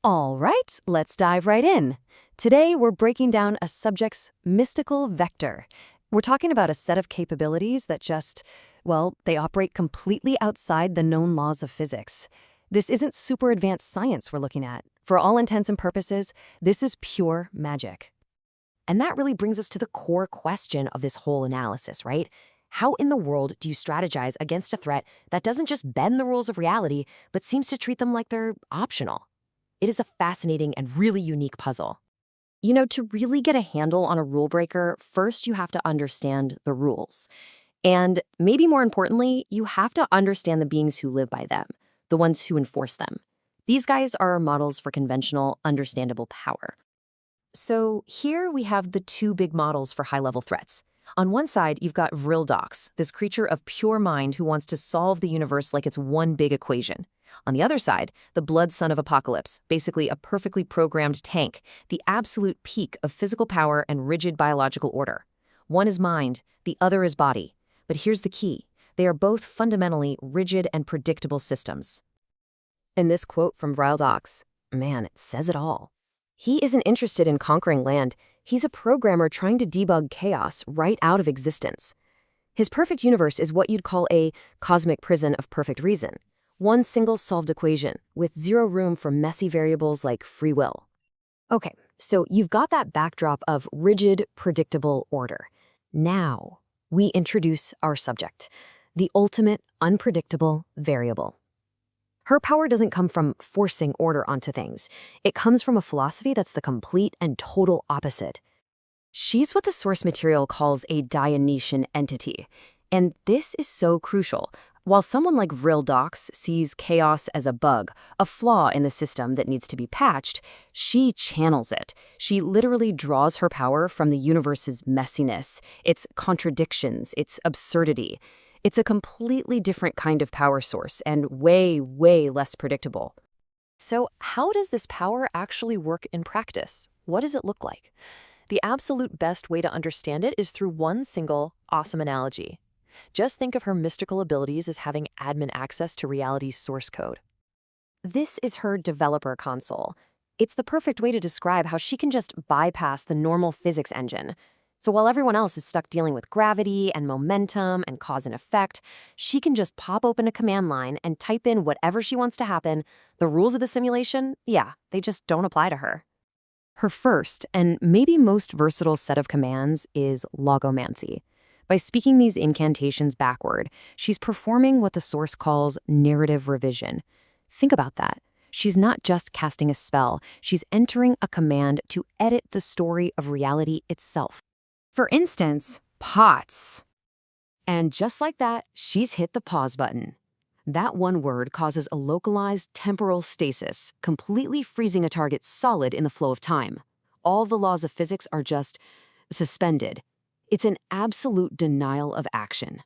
All right, let's dive right in. Today, we're breaking down a subject's mystical vector. We're talking about a set of capabilities that they operate completely outside the known laws of physics. This isn't super advanced science we're looking at. For all intents and purposes, this is pure magic. And that really brings us to the core question of this whole analysis, right? How in the world do you strategize against a threat that doesn't just bend the rules of reality, but seems to treat them like they're optional? It is a fascinating and really unique puzzle. To really get a handle on a rule breaker, first you have to understand the rules. And maybe more importantly, you have to understand the beings who live by them, the ones who enforce them. These guys are our models for conventional, understandable power. So here we have the two big models for high-level threats. On one side, you've got Vrildox, this creature of pure mind who wants to solve the universe like it's one big equation. On the other side, the blood son of Apocalypse, basically a perfectly programmed tank, the absolute peak of physical power and rigid biological order. One is mind, the other is body. But here's the key. They are both fundamentally rigid and predictable systems. In this quote from Vrildox, man, it says it all. He isn't interested in conquering land. He's a programmer trying to debug chaos right out of existence. His perfect universe is what you'd call a cosmic prison of perfect reason. One single solved equation, with zero room for messy variables like free will. Okay, so you've got that backdrop of rigid, predictable order. Now, we introduce our subject, the ultimate unpredictable variable. Her power doesn't come from forcing order onto things. It comes from a philosophy that's the complete and total opposite. She's what the source material calls a Dionysian entity. And this is so crucial. While someone like Vrildox sees chaos as a bug, a flaw in the system that needs to be patched, she channels it. She literally draws her power from the universe's messiness, its contradictions, its absurdity. It's a completely different kind of power source and way, way less predictable. So how does this power actually work in practice? What does it look like? The absolute best way to understand it is through one single, awesome analogy. Just think of her mystical abilities as having admin access to reality's source code. This is her developer console. It's the perfect way to describe how she can just bypass the normal physics engine. So while everyone else is stuck dealing with gravity and momentum and cause and effect, she can just pop open a command line and type in whatever she wants to happen. The rules of the simulation, they just don't apply to her. Her first, and maybe most versatile set of commands is logomancy. By speaking these incantations backward, she's performing what the source calls narrative revision. Think about that. She's not just casting a spell, she's entering a command to edit the story of reality itself. For instance, POTS. And just like that, she's hit the pause button. That one word causes a localized temporal stasis, completely freezing a target solid in the flow of time. All the laws of physics are just suspended. It's an absolute denial of action.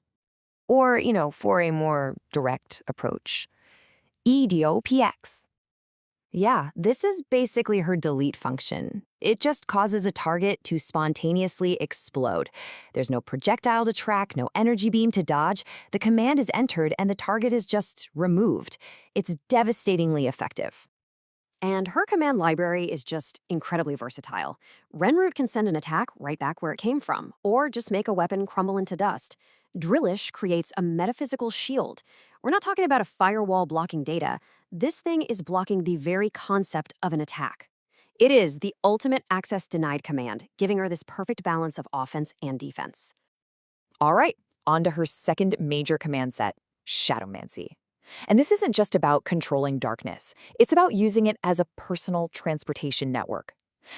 Or, for a more direct approach, EDOPX. Yeah, this is basically her delete function. It just causes a target to spontaneously explode. There's no projectile to track, no energy beam to dodge. The command is entered and the target is just removed. It's devastatingly effective. And her command library is just incredibly versatile. Renroot can send an attack right back where it came from, or just make a weapon crumble into dust. Drillish creates a metaphysical shield. We're not talking about a firewall blocking data. This thing is blocking the very concept of an attack. It is the ultimate access denied command, giving her this perfect balance of offense and defense. All right, on to her second major command set, Shadowmancy. And this isn't just about controlling darkness. It's about using it as a personal transportation network.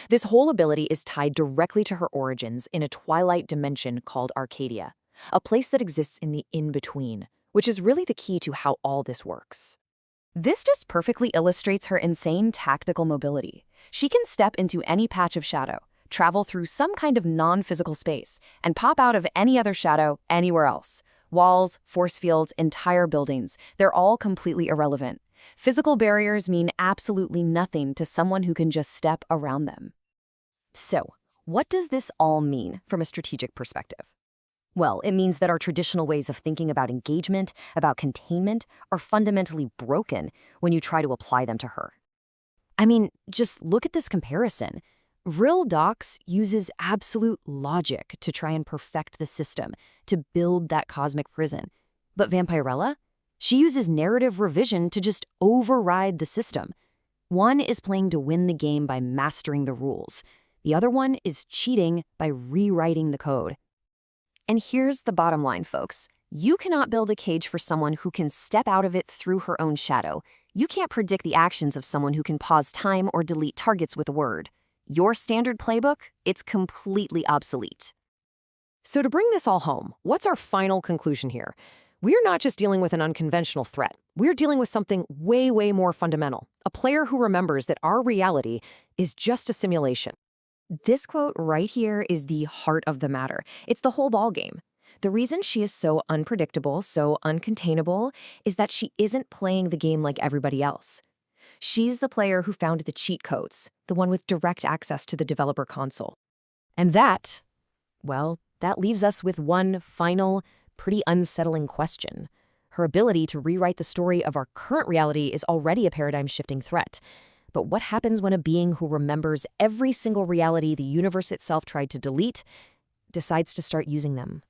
This whole ability is tied directly to her origins in a twilight dimension called Arcadia, a place that exists in the in-between, which is really the key to how all this works. This just perfectly illustrates her insane tactical mobility. She can step into any patch of shadow, travel through some kind of non-physical space, and pop out of any other shadow anywhere else. Walls, force fields, entire buildings, they're all completely irrelevant. Physical barriers mean absolutely nothing to someone who can just step around them. So, what does this all mean from a strategic perspective? Well, it means that our traditional ways of thinking about engagement, about containment, are fundamentally broken when you try to apply them to her. I mean, just look at this comparison. Vril Dox uses absolute logic to try and perfect the system, to build that cosmic prison. But Vampirella? She uses narrative revision to just override the system. One is playing to win the game by mastering the rules. The other one is cheating by rewriting the code. And here's the bottom line, folks. You cannot build a cage for someone who can step out of it through her own shadow. You can't predict the actions of someone who can pause time or delete targets with a word. Your standard playbook, it's completely obsolete. So to bring this all home, what's our final conclusion here? We're not just dealing with an unconventional threat. We're dealing with something way, way more fundamental. A player who remembers that our reality is just a simulation. This quote right here is the heart of the matter. It's the whole ballgame. The reason she is so unpredictable, so uncontainable, is that she isn't playing the game like everybody else. She's the player who found the cheat codes, the one with direct access to the developer console. And that, well, that leaves us with one final, pretty unsettling question. Her ability to rewrite the story of our current reality is already a paradigm-shifting threat. But what happens when a being who remembers every single reality the universe itself tried to delete decides to start using them?